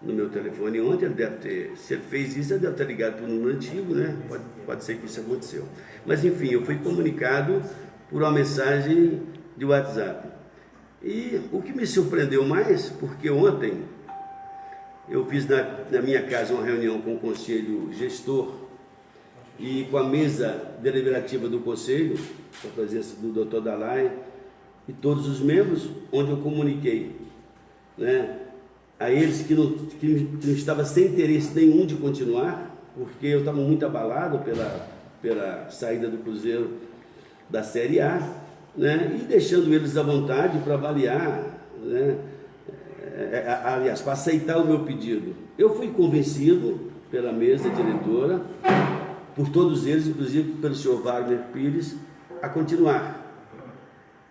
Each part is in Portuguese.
no meu telefone ontem, ele deve ter, se ele fez isso, ele deve ter ligado para um número antigo, né? Pode ser que isso aconteceu. Mas enfim, eu fui comunicado por uma mensagem de WhatsApp. E o que me surpreendeu mais, porque ontem eu fiz na minha casa uma reunião com o conselho gestor e com a mesa deliberativa do conselho, com a presença do Dr. Dalai e todos os membros, onde eu comuniquei, né, a eles que não estava sem interesse nenhum de continuar, porque eu estava muito abalado pela saída do Cruzeiro da Série A, né, e deixando eles à vontade para avaliar, né, aliás, para aceitar o meu pedido. Eu fui convencido pela mesa diretora, por todos eles, inclusive pelo senhor Wagner Pires, a continuar.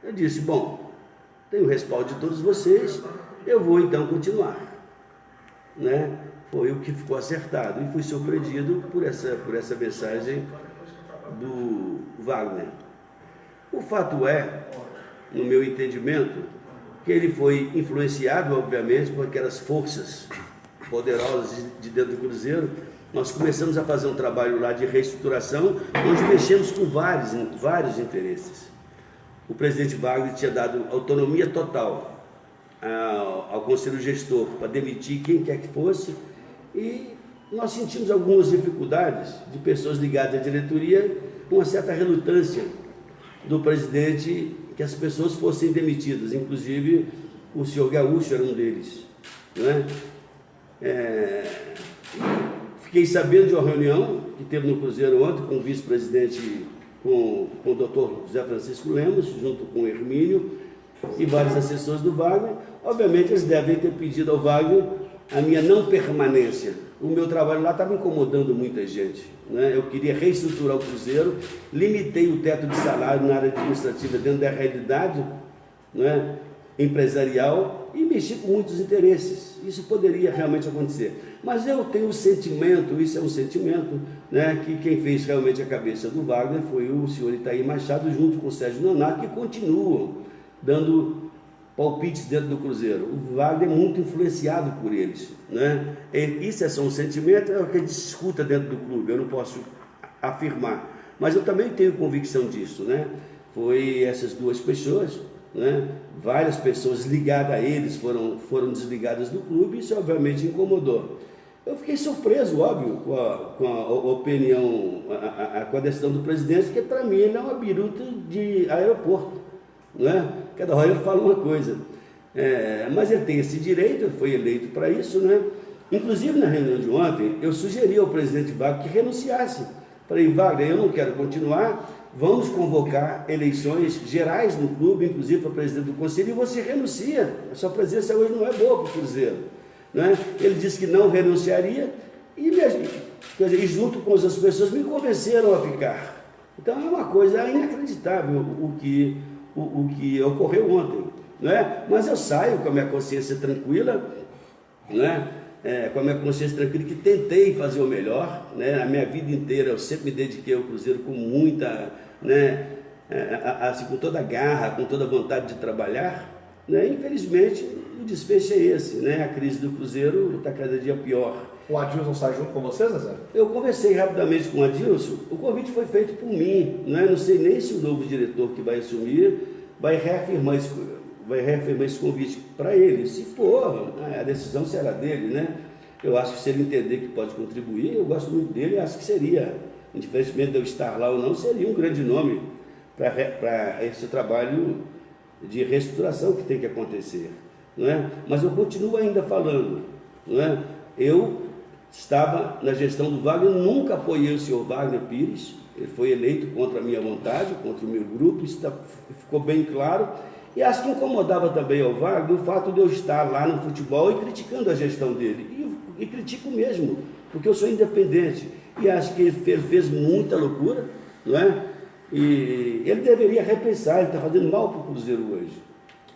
Eu disse, bom, tenho o respaldo de todos vocês, eu vou então continuar, né? Foi o que ficou acertado e fui surpreendido por essa mensagem do Wagner. O fato é, no meu entendimento, que ele foi influenciado, obviamente, por aquelas forças poderosas de dentro do Cruzeiro. Nós começamos a fazer um trabalho lá de reestruturação, onde mexemos com vários interesses. O presidente Wagner tinha dado autonomia total ao conselho gestor para demitir quem quer que fosse, e nós sentimos algumas dificuldades de pessoas ligadas à diretoria, com uma certa relutância do presidente que as pessoas fossem demitidas, inclusive o senhor Gaúcho era um deles, né? Fiquei sabendo de uma reunião que teve no Cruzeiro ontem com o vice-presidente, com o doutor José Francisco Lemos, junto com o Hermínio e vários assessores do Wagner. Obviamente eles devem ter pedido ao Wagner a minha não permanência. O meu trabalho lá estava incomodando muita gente, né? Eu queria reestruturar o Cruzeiro, limitei o teto de salário na área administrativa dentro da realidade, né, empresarial, e mexi com muitos interesses. Isso poderia realmente acontecer. Mas eu tenho um sentimento, isso é um sentimento, né, que quem fez realmente a cabeça do Wagner foi o senhor Itair Machado, junto com o Sérgio Nonato, que continuam dando palpites dentro do Cruzeiro. O Wagner é muito influenciado por eles, né? Isso é só um sentimento, é o que a gente escuta dentro do clube, eu não posso afirmar, mas eu também tenho convicção disso, né? Foi essas duas pessoas, né? Várias pessoas ligadas a eles foram desligadas do clube, e isso obviamente incomodou. Eu fiquei surpreso, óbvio, com a opinião, com a decisão do presidente, que para mim ele é uma biruta de aeroporto, não é? Cada hora ele fala uma coisa, mas ele tem esse direito, ele foi eleito para isso, né? Inclusive na reunião de ontem, eu sugeri ao presidente Wagner que renunciasse. Falei, Wagner, eu não quero continuar, vamos convocar eleições gerais no clube, inclusive para presidente do conselho, e você renuncia, a sua presença hoje não é boa para o Cruzeiro, né? Ele disse que não renunciaria, e junto com outras pessoas me convenceram a ficar. Então é uma coisa inacreditável o que ocorreu ontem, né? Mas eu saio com a minha consciência tranquila, né? Com a minha consciência tranquila, que tentei fazer o melhor, né? A minha vida inteira eu sempre me dediquei ao Cruzeiro com muita, né? Assim, com toda a garra, com toda a vontade de trabalhar, né? Infelizmente o desfecho é esse, né? A crise do Cruzeiro está cada dia pior. O Adilson sai junto com você, Zezé? Eu conversei rapidamente com o Adilson, o convite foi feito por mim, né? Não sei nem se o novo diretor que vai assumir vai reafirmar esse convite para ele. Se for, a decisão será dele, né? Eu acho que se ele entender que pode contribuir, eu gosto muito dele, acho que seria, indiferentemente de eu estar lá ou não, seria um grande nome para esse trabalho de reestruturação que tem que acontecer, não é? Mas eu continuo ainda falando, não é? Eu estava na gestão do Wagner, nunca apoiei o senhor Wagner Pires, ele foi eleito contra a minha vontade, contra o meu grupo, isso ficou bem claro, e acho que incomodava também ao Wagner o fato de eu estar lá no futebol e criticando a gestão dele, e critico mesmo, porque eu sou independente, e acho que ele fez muita loucura, não é? E ele deveria repensar, ele está fazendo mal para o Cruzeiro hoje.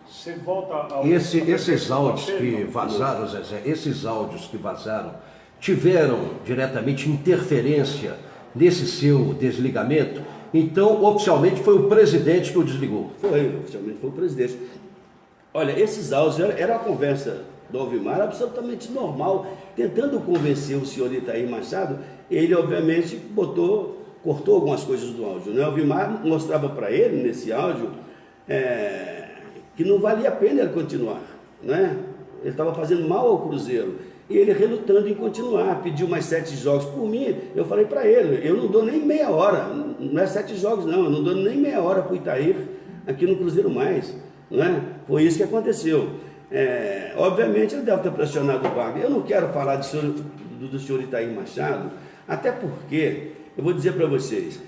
Você volta ao... Esses áudios que vazaram, Zezé, esses áudios que vazaram, tiveram diretamente interferência nesse seu desligamento? Então, oficialmente, foi o presidente que o desligou? Foi, oficialmente foi o presidente. Olha, esses áudios era uma conversa do Alvimar, absolutamente normal, tentando convencer o senhor Itair Machado. Ele, obviamente, cortou algumas coisas do áudio, né? O Alvimar mostrava para ele, nesse áudio, que não valia a pena ele continuar, né? Ele estava fazendo mal ao Cruzeiro, e ele relutando em continuar, pediu mais 7 jogos. Por mim, eu falei para ele, eu não dou nem meia hora, não é 7 jogos não, eu não dou nem meia hora para o Itair aqui no Cruzeiro mais, né? Foi isso que aconteceu. Obviamente ele deve ter pressionado o Wagner. Eu não quero falar do senhor Itair Machado, até porque, eu vou dizer para vocês,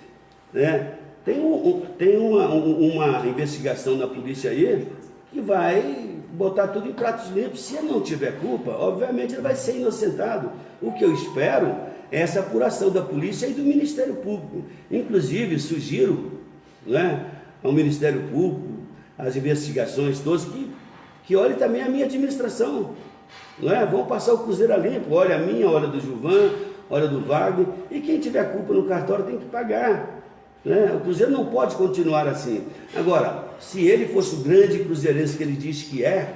né, tem uma investigação na polícia aí que vai botar tudo em pratos limpos. Se ele não tiver culpa, obviamente ele vai ser inocentado. O que eu espero é essa apuração da polícia e do Ministério Público. Inclusive, sugiro, né, ao Ministério Público, as investigações todas, que olhe também a minha administração. Né? Vamos passar o Cruzeiro a limpo, olha a minha, olha do Gilvan, olha do Wagner, e quem tiver culpa no cartório tem que pagar. Né? O Cruzeiro não pode continuar assim. Agora, se ele fosse o grande cruzeirense que ele diz que é,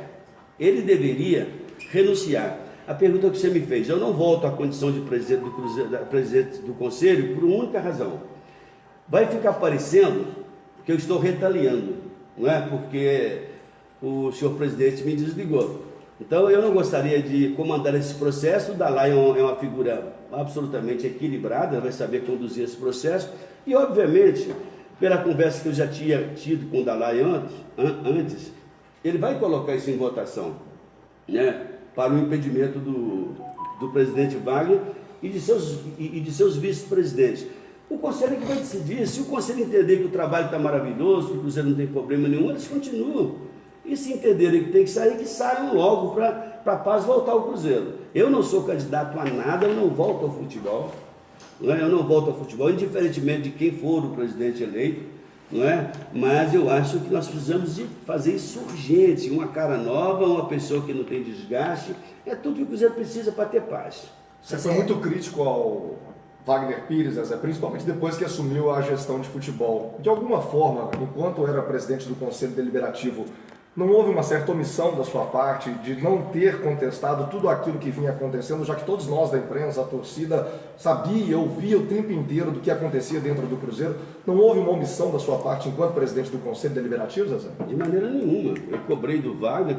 ele deveria renunciar. A pergunta que você me fez, eu não volto à condição de presidente do Cruzeiro, presidente do Conselho, por uma única razão. Vai ficar parecendo que eu estou retaliando, não é? Porque o senhor presidente me desligou. Então eu não gostaria de comandar esse processo. O Dalai é uma figura absolutamente equilibrada, vai saber conduzir esse processo. E obviamente, pela conversa que eu já tinha tido com o Dalai antes, ele vai colocar isso em votação, né, para o impedimento do presidente Wagner e de seus vice-presidentes. O Conselho é que vai decidir. Se o Conselho entender que o trabalho está maravilhoso, que o Cruzeiro não tem problema nenhum, eles continuam. E se entenderem que tem que sair, que saiam logo para a paz voltar ao Cruzeiro. Eu não sou candidato a nada, eu não volto ao futebol. Não é? Eu não volto ao futebol, indiferentemente de quem for o presidente eleito, não é? Mas eu acho que nós precisamos de fazer isso urgente, uma cara nova, uma pessoa que não tem desgaste. É tudo que o Cruzeiro precisa para ter paz. Você foi muito crítico ao Wagner Pires, Zezé, principalmente depois que assumiu a gestão de futebol. De alguma forma, enquanto era presidente do Conselho Deliberativo, não houve uma certa omissão da sua parte de não ter contestado tudo aquilo que vinha acontecendo, já que todos nós da imprensa, a torcida, sabia, ouvia o tempo inteiro do que acontecia dentro do Cruzeiro? Não houve uma omissão da sua parte enquanto presidente do Conselho Deliberativo, Zezé? De maneira nenhuma. Eu cobrei do Wagner,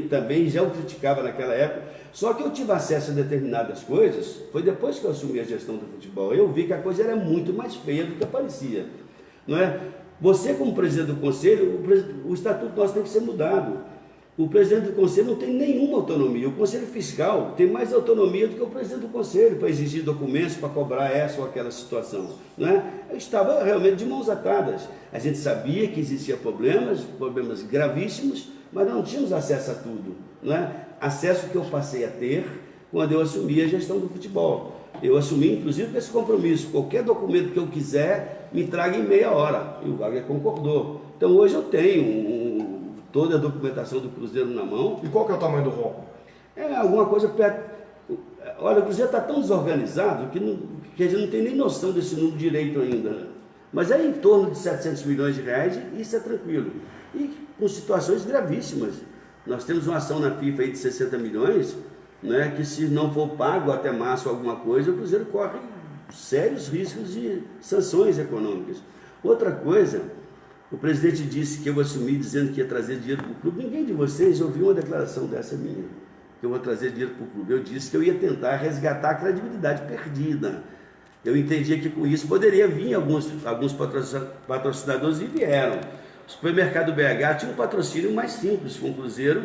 também já o criticava naquela época. Só que eu tive acesso a determinadas coisas, foi depois que eu assumi a gestão do futebol. Eu vi que a coisa era muito mais feia do que parecia, não é? Você, como presidente do Conselho, o estatuto nosso tem que ser mudado. O presidente do Conselho não tem nenhuma autonomia. O Conselho Fiscal tem mais autonomia do que o presidente do Conselho para exigir documentos, para cobrar essa ou aquela situação. Não é? Eu estava realmente de mãos atadas. A gente sabia que existiam problemas gravíssimos, mas não tínhamos acesso a tudo. Não é? Acesso que eu passei a ter quando eu assumi a gestão do futebol. Eu assumi, inclusive, com esse compromisso. Qualquer documento que eu quiser, me traga em meia hora. E o Wagner concordou. Então, hoje eu tenho toda a documentação do Cruzeiro na mão. E qual que é o tamanho do rombo? É alguma coisa perto... Olha, o Cruzeiro está tão desorganizado que a gente não tem nem noção desse número direito ainda. Mas é em torno de 700 milhões de reais e isso é tranquilo. E com situações gravíssimas. Nós temos uma ação na FIFA aí de 60 milhões... Né, que se não for pago até março alguma coisa, o Cruzeiro corre sérios riscos de sanções econômicas. Outra coisa, o presidente disse que eu assumi dizendo que ia trazer dinheiro para o clube. Ninguém de vocês ouviu uma declaração dessa minha, que eu vou trazer dinheiro para o clube. Eu disse que eu ia tentar resgatar a credibilidade perdida. Eu entendia que com isso poderia vir alguns patrocinadores e vieram. O supermercado BH tinha um patrocínio mais simples com o Cruzeiro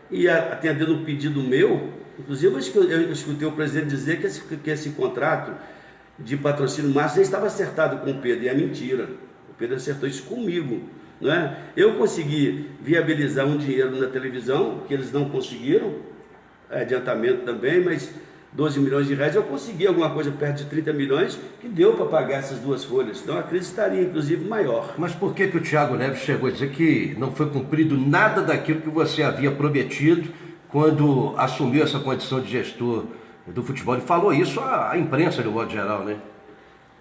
e atendendo um pedido meu. Inclusive, eu escutei o presidente dizer que esse contrato de patrocínio máximo estava acertado com o Pedro, e é mentira. O Pedro acertou isso comigo. Não é? Eu consegui viabilizar um dinheiro na televisão, que eles não conseguiram, adiantamento também, mas 12 milhões de reais, eu consegui alguma coisa perto de 30 milhões, que deu para pagar essas duas folhas. Então a crise estaria, inclusive, maior. Mas por que o Thiago Neves chegou a dizer que não foi cumprido nada daquilo que você havia prometido quando assumiu essa condição de gestor do futebol? Ele falou isso à imprensa, de modo geral, né?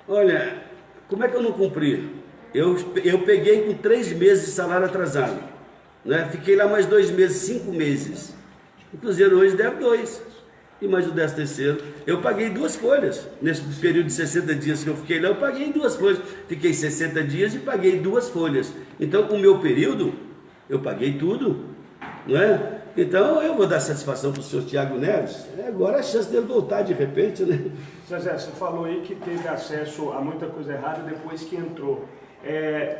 Olha, como é que eu não cumpri? Eu peguei com 3 meses de salário atrasado, né? Fiquei lá mais 2 meses, 5 meses. O Cruzeiro hoje deve 2. E mais o 13º. Eu paguei 2 folhas. Nesse período de 60 dias que eu fiquei lá, eu paguei 2 folhas. Fiquei 60 dias e paguei 2 folhas. Então, o meu período, eu paguei tudo, não é? Então, eu vou dar satisfação para o senhor Thiago Neves. Agora é a chance dele voltar de repente, né? Zezé, você falou aí que teve acesso a muita coisa errada depois que entrou.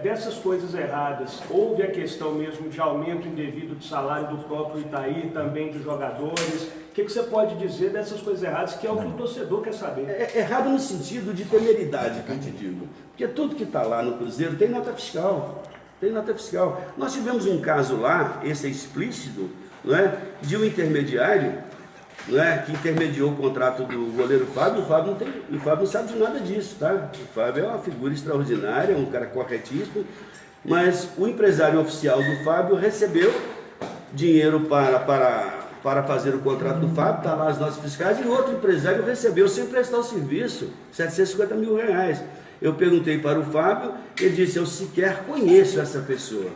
Dessas coisas erradas, houve a questão mesmo de aumento indevido de salário do próprio Itaí, também dos jogadores. O que você pode dizer dessas coisas erradas, que é o que o torcedor quer saber? Errado no sentido de temeridade, que eu te digo. Porque tudo que está lá no Cruzeiro tem nota fiscal. Tem nota fiscal. Nós tivemos um caso lá, esse é explícito, não é? De um intermediário, não é? Que intermediou o contrato do goleiro Fábio. O Fábio não sabe de nada disso, tá? O Fábio é uma figura extraordinária, um cara corretíssimo, mas o empresário oficial do Fábio recebeu dinheiro para fazer o contrato do Fábio, está lá as notas fiscais, e outro empresário recebeu sem prestar o serviço, 750 mil reais. Eu perguntei para o Fábio, ele disse: eu sequer conheço essa pessoa,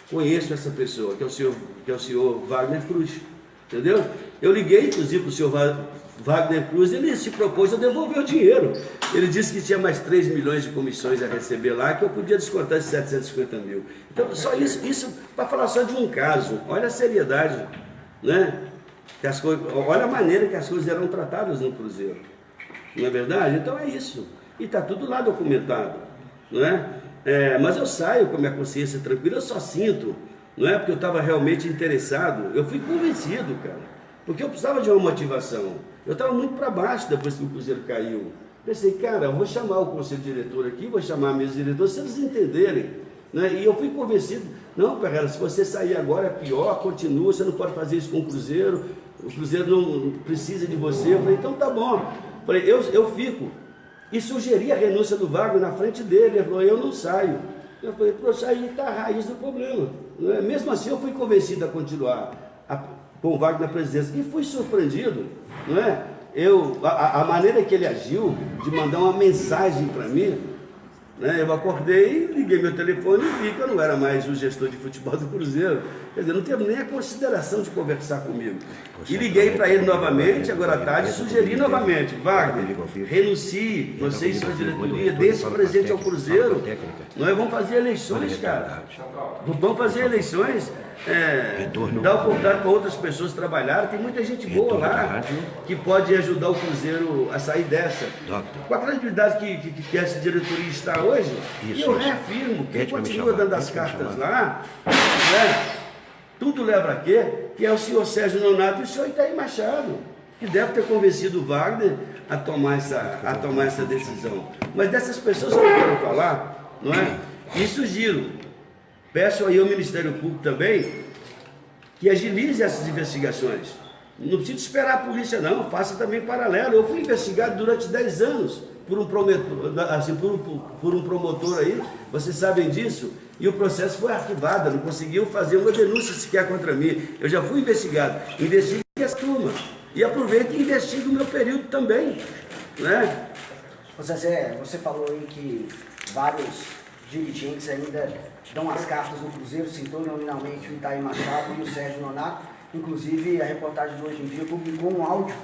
que é o senhor Wagner Cruz, entendeu? Eu liguei, inclusive, para o senhor Wagner Cruz, ele se propôs a devolver o dinheiro. Ele disse que tinha mais 3 milhões de comissões a receber lá, que eu podia descontar esses 750 mil. Então, só isso para falar só de um caso. Olha a seriedade, né? Olha a maneira que as coisas eram tratadas no Cruzeiro. Não é verdade? Então é isso. E está tudo lá documentado, não é? Mas eu saio com a minha consciência tranquila, eu só sinto, não é? Porque eu estava realmente interessado, eu fui convencido, cara, porque eu precisava de uma motivação. Eu estava muito para baixo depois que o Cruzeiro caiu. Pensei, cara, eu vou chamar o conselho diretor aqui, vou chamar a mesa diretora, se eles entenderem, né? E eu fui convencido, não, Ferreira, se você sair agora é pior, continua, você não pode fazer isso com o Cruzeiro não precisa de você. Eu falei, então tá bom. Eu falei, eu fico. E sugeri a renúncia do Wagner na frente dele. Ele falou, eu não saio. Eu falei, poxa, aí está a raiz do problema. Não é? Mesmo assim, eu fui convencido a continuar com o Wagner na presidência. E fui surpreendido, não é? A maneira que ele agiu, de mandar uma mensagem para mim, né? Eu acordei, liguei meu telefone e vi que eu não era mais o gestor de futebol do Cruzeiro. Quer dizer, não teve nem a consideração de conversar comigo. E liguei para ele novamente, agora à tarde, e sugeri novamente: Wagner, renuncie, você e sua diretoria, dê esse presente ao Cruzeiro. Nós vamos fazer eleições, cara. Vamos fazer eleições. Dar oportunidade para outras pessoas trabalharem. Tem muita gente boa lá que pode ajudar o Cruzeiro a sair dessa. Com a credibilidade que essa diretoria está hoje, e eu reafirmo que continua dando as cartas lá, né? Tudo leva a quê? Que é o senhor Sérgio Nonato e o senhor Itaí Machado, que deve ter convencido o Wagner a tomar essa decisão. Mas dessas pessoas que eu quero falar, não é? E sugiro, peço aí ao Ministério Público também que agilize essas investigações. Não precisa esperar a polícia não, faça também paralelo. Eu fui investigado durante 10 anos por um promotor aí, vocês sabem disso, e o processo foi arquivado, não conseguiu fazer uma denúncia sequer contra mim. Eu já fui investigado, investigue essa turma, e aproveite e investigue o meu período também, né? Zezé, você falou aí que vários dirigentes ainda dão as cartas no Cruzeiro, citou nominalmente o Itaí Machado e o Sérgio Nonato. Inclusive, a reportagem do Hoje em Dia publicou um áudio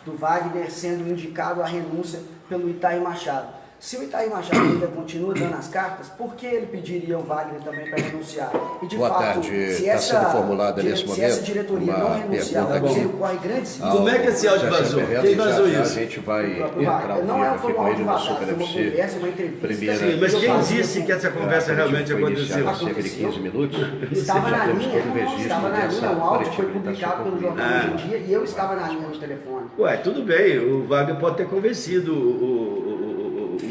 do Wagner sendo indicado à renúncia pelo Itaí Machado. Se o Itaí Machado ainda continua dando as cartas, por que ele pediria o Wagner também para renunciar? E de Boa fato, tarde. se Está sendo formulada nesse momento essa diretoria não renunciar, o Cruzeiro corre grandes riscos. Como é que esse áudio vazou? Quem vazou isso? A gente vai entrar ao não vivo é aqui com ele no Super uma FC. conversa, uma entrevista. Sim, mas quem disse que essa conversa realmente aconteceu? Há cerca de 15 minutos. Estava na temos todo o linha, registro dessa o áudio foi coletiva publicado pelo jornal Hoje em Dia e eu estava na linha no telefone. Ué, tudo bem, o Wagner pode ter convencido,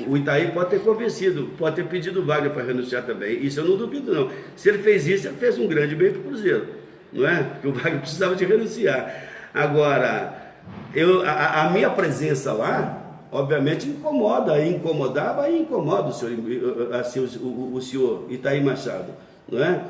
o Itaí pode ter convencido, pode ter pedido o Wagner para renunciar também, isso eu não duvido não. Se ele fez isso, ele fez um grande bem para o Cruzeiro, não é? Porque o Wagner precisava de renunciar. Agora, a minha presença lá, obviamente incomodava e incomoda o senhor Itaí Machado, não é?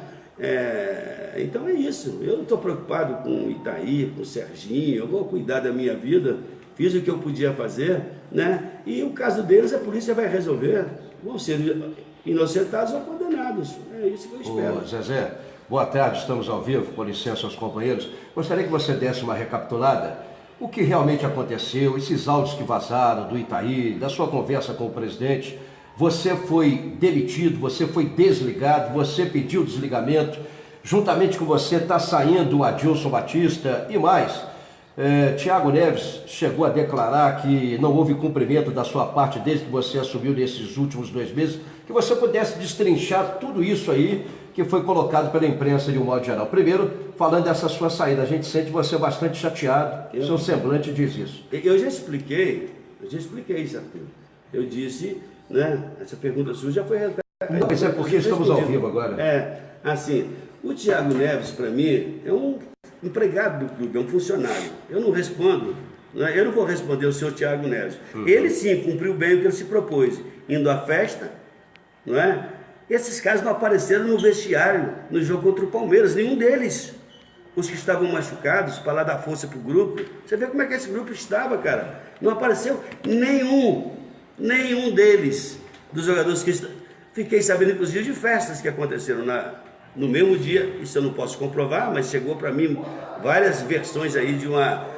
Então é isso, eu não estou preocupado com o Itaí, com o Serginho, eu vou cuidar da minha vida, fiz o que eu podia fazer, né? E o caso deles a polícia vai resolver, vão ser inocentados ou condenados, é isso que eu espero. Ô, Zezé, Boa tarde, estamos ao vivo, com licença aos companheiros. Gostaria que você desse uma recapitulada. O que realmente aconteceu, esses áudios que vazaram do Itaí, da sua conversa com o presidente. Você foi demitido, você foi desligado, você pediu desligamento. Juntamente com você está saindo o Adilson Batista e mais. Thiago Neves chegou a declarar que não houve cumprimento da sua parte desde que você assumiu nesses últimos 2 meses. Que você pudesse destrinchar tudo isso aí que foi colocado pela imprensa de um modo geral. Primeiro, falando dessa sua saída, a gente sente você bastante chateado, seu semblante diz isso. Eu já expliquei isso, Arthur. Eu disse, né, essa pergunta sua já foi realizada. Não, mas é porque estamos ao vivo agora. Assim, o Thiago Neves, para mim, é um empregado do clube, é um funcionário. Eu não respondo, né, eu não vou responder o senhor Thiago Neves. Ele sim cumpriu bem o que ele se propôs, indo à festa, não é? Esses caras não apareceram no vestiário no jogo contra o Palmeiras, nenhum deles. Os que estavam machucados, para lá dar força para o grupo. Você vê como é que esse grupo estava, cara. Não apareceu nenhum deles, dos jogadores que fiquei sabendo, inclusive, de festas que aconteceram no mesmo dia. Isso eu não posso comprovar, mas chegou para mim várias versões aí de uma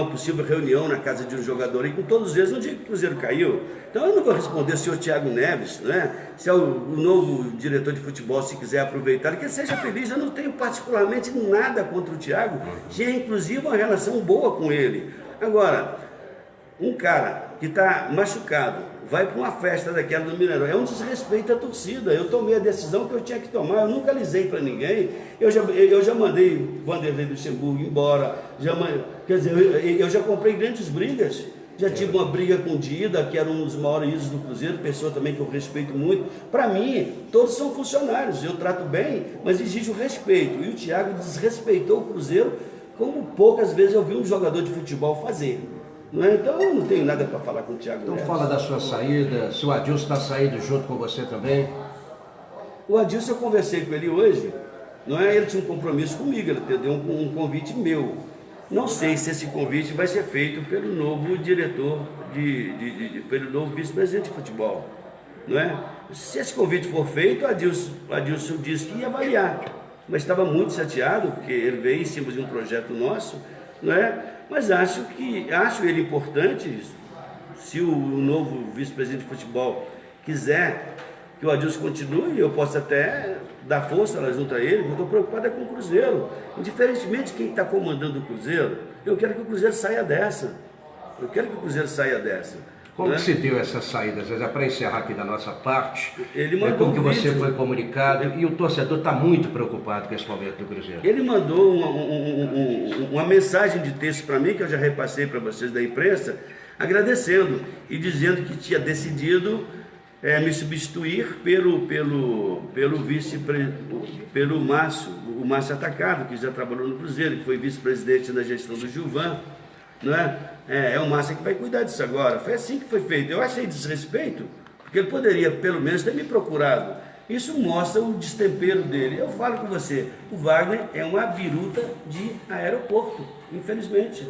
possível reunião na casa de um jogador, e com todos eles no dia que o Cruzeiro caiu. Então eu não vou responder se o Thiago Neves, né, se é o novo diretor de futebol, se quiser aproveitar, que ele seja feliz. Eu não tenho particularmente nada contra o Thiago, tinha inclusive uma relação boa com ele. Agora, um cara que está machucado, vai para uma festa daquela do Mineirão, é um desrespeito à torcida. Eu tomei a decisão que eu tinha que tomar, eu nunca alisei para ninguém. Eu já mandei Vanderlei Luxemburgo embora, eu já comprei grandes brigas. Já tive uma briga com o Dida, que era um dos maiores ídolos do Cruzeiro, pessoa também que eu respeito muito. Para mim, todos são funcionários, eu trato bem, mas exige o respeito. E o Thiago desrespeitou o Cruzeiro como poucas vezes eu vi um jogador de futebol fazer. Não é? Então eu não tenho nada para falar com o Thiago Neves. Então fala da sua saída, se o Adilson está saindo junto com você também. O Adilson, eu conversei com ele hoje, não é? Ele tinha um compromisso comigo, ele deu um convite meu. Não sei se esse convite vai ser feito pelo novo diretor, pelo novo vice-presidente de futebol, não é? Se esse convite for feito, o Adilson disse que ia avaliar, mas estava muito chateado, porque ele veio em cima de um projeto nosso, não é? Mas acho ele importante, se o novo vice-presidente de futebol quiser que o Adilson continue, eu posso até dar força lá junto a ele, porque eu estou preocupado com o Cruzeiro. Indiferentemente de quem está comandando o Cruzeiro, eu quero que o Cruzeiro saia dessa. Como né? que se deu essa saída, Zé? Para encerrar aqui da nossa parte, Ele mandou como que um você vídeo. foi comunicado, e o torcedor está muito preocupado com esse momento do Cruzeiro. Ele mandou uma mensagem de texto para mim, que eu já repassei para vocês da imprensa, agradecendo e dizendo que tinha decidido me substituir pelo Márcio Atacado, que já trabalhou no Cruzeiro, que foi vice-presidente na gestão do Gilvan, não é? É o Márcio que vai cuidar disso agora. Foi assim que foi feito. Eu achei desrespeito, porque ele poderia pelo menos ter me procurado. Isso mostra o destempero dele. Eu falo com você, o Wagner é uma biruta de aeroporto, infelizmente.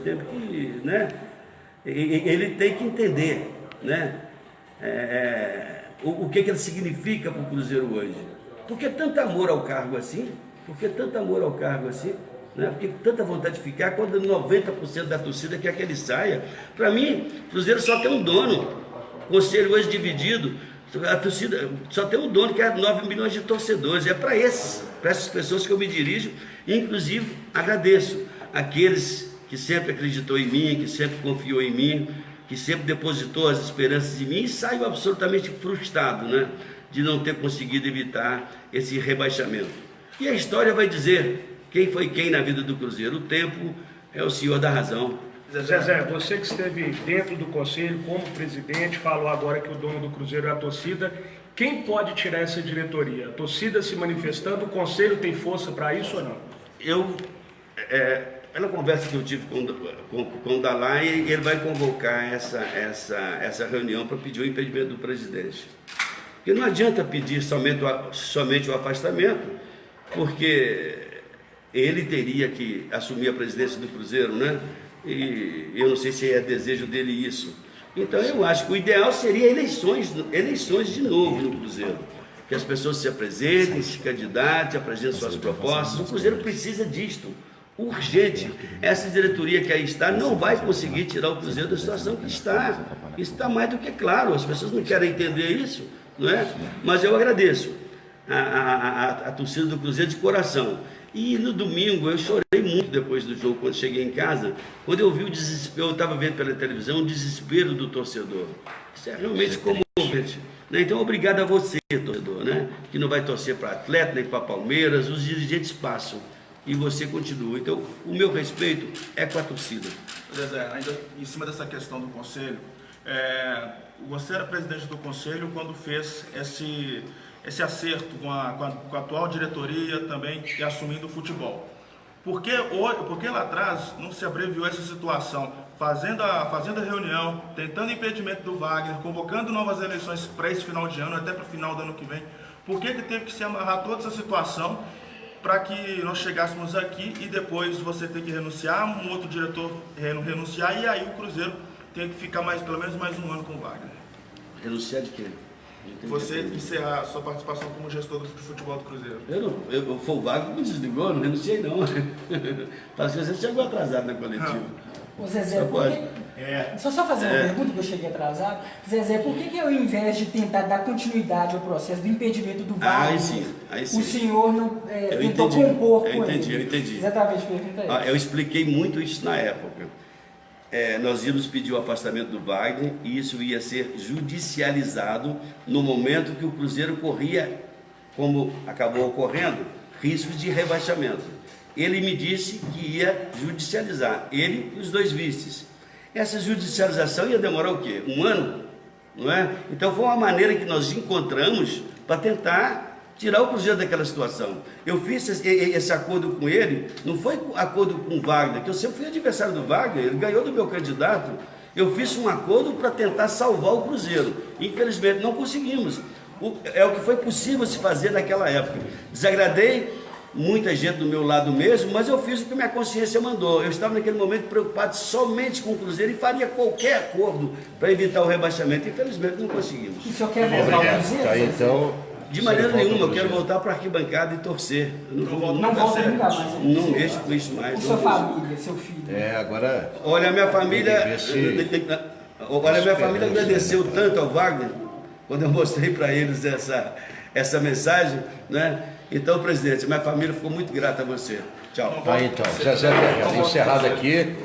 Ele tem que entender, né? O que ele significa para o Cruzeiro hoje. Por que tanto amor ao cargo assim? Né? Porque tanta vontade de ficar quando 90% da torcida quer que ele saia. Para mim, o Cruzeiro só tem um dono. O conselho hoje dividido, a torcida só tem um dono, que é 9 milhões de torcedores. É para essas pessoas que eu me dirijo. E, inclusive, agradeço aqueles que sempre acreditou em mim, que sempre confiou em mim, que sempre depositou as esperanças em mim, e saiu absolutamente frustrado, né, de não ter conseguido evitar esse rebaixamento. E a história vai dizer quem foi quem na vida do Cruzeiro. O tempo é o senhor da razão. Zezé, você que esteve dentro do conselho como presidente, falou agora que o dono do Cruzeiro é a torcida. Quem pode tirar essa diretoria? A torcida se manifestando, o conselho tem força para isso ou não? Pela conversa que eu tive com o Dalai, ele vai convocar essa reunião para pedir o impedimento do presidente. Porque não adianta pedir somente o afastamento, porque ele teria que assumir a presidência do Cruzeiro, né? E eu não sei se é desejo dele isso. Então eu acho que o ideal seria eleições de novo no Cruzeiro. que as pessoas se apresentem, se candidatem, apresentem suas propostas. O Cruzeiro precisa disto, urgente. Essa diretoria que aí está não vai conseguir tirar o Cruzeiro da situação que está. Isso está mais do que claro, as pessoas não querem entender isso, não é? Mas eu agradeço a torcida do Cruzeiro de coração. E no domingo eu chorei muito depois do jogo, quando cheguei em casa, quando eu vi o desespero, eu estava vendo pela televisão o desespero do torcedor. Isso é realmente comovente. Né? Então, obrigado a você, torcedor, né? Que não vai torcer para Atlético, nem para Palmeiras, os dirigentes passam e você continua. Então, o meu respeito é com a torcida. Zezé, ainda em cima dessa questão do conselho, você era presidente do conselho quando fez esse acerto com a atual diretoria também e assumindo o futebol. Por que lá atrás não se abreviou essa situação, fazendo a reunião, tentando impedimento do Wagner, convocando novas eleições para esse final de ano, até para o final do ano que vem? Por que teve que se amarrar toda essa situação para que nós chegássemos aqui e depois você ter que renunciar, um outro diretor renunciar e aí o Cruzeiro tem que ficar pelo menos mais um ano com o Wagner? Renunciar de quê? Você encerrar a sua participação como gestor do futebol do Cruzeiro. Foi o Wagner que me desligou, não renunciei não. Você chegou atrasado na coletiva. Ô Zezé, só fazer uma pergunta que eu cheguei atrasado. Zezé, por que ao invés de tentar dar continuidade ao processo do impedimento do Wagner, aí sim. o senhor não tentou compor com ele? Eu entendi. Exatamente, pergunta aí. Eu expliquei muito isso na época. Nós íamos pedir o afastamento do Wagner e isso ia ser judicializado no momento que o Cruzeiro corria, como acabou ocorrendo, riscos de rebaixamento. Ele me disse que ia judicializar, ele e os dois vices. Essa judicialização ia demorar o quê? Um ano? Não é? Então foi uma maneira que nós encontramos para tentar tirar o Cruzeiro daquela situação. Eu fiz esse acordo com ele, não foi acordo com o Wagner, que eu sempre fui adversário do Wagner, ele ganhou do meu candidato. Eu fiz um acordo para tentar salvar o Cruzeiro. Infelizmente não conseguimos. É o que foi possível se fazer naquela época. Desagradei muita gente do meu lado mesmo, mas eu fiz o que minha consciência mandou. Eu estava naquele momento preocupado somente com o Cruzeiro e faria qualquer acordo para evitar o rebaixamento. Infelizmente não conseguimos. O senhor quer voltar ao Cruzeiro? Tá, então... De maneira nenhuma, eu quero voltar para a arquibancada e torcer. Não volta nunca mais. Não deixo com isso mais. E sua família, seu filho? Agora... Olha, a minha família... Olha, a minha família agradeceu tanto ao Wagner, quando eu mostrei para eles essa mensagem, né? Então, presidente, minha família ficou muito grata a você. Tchau. Então, Zezé, encerrado aqui.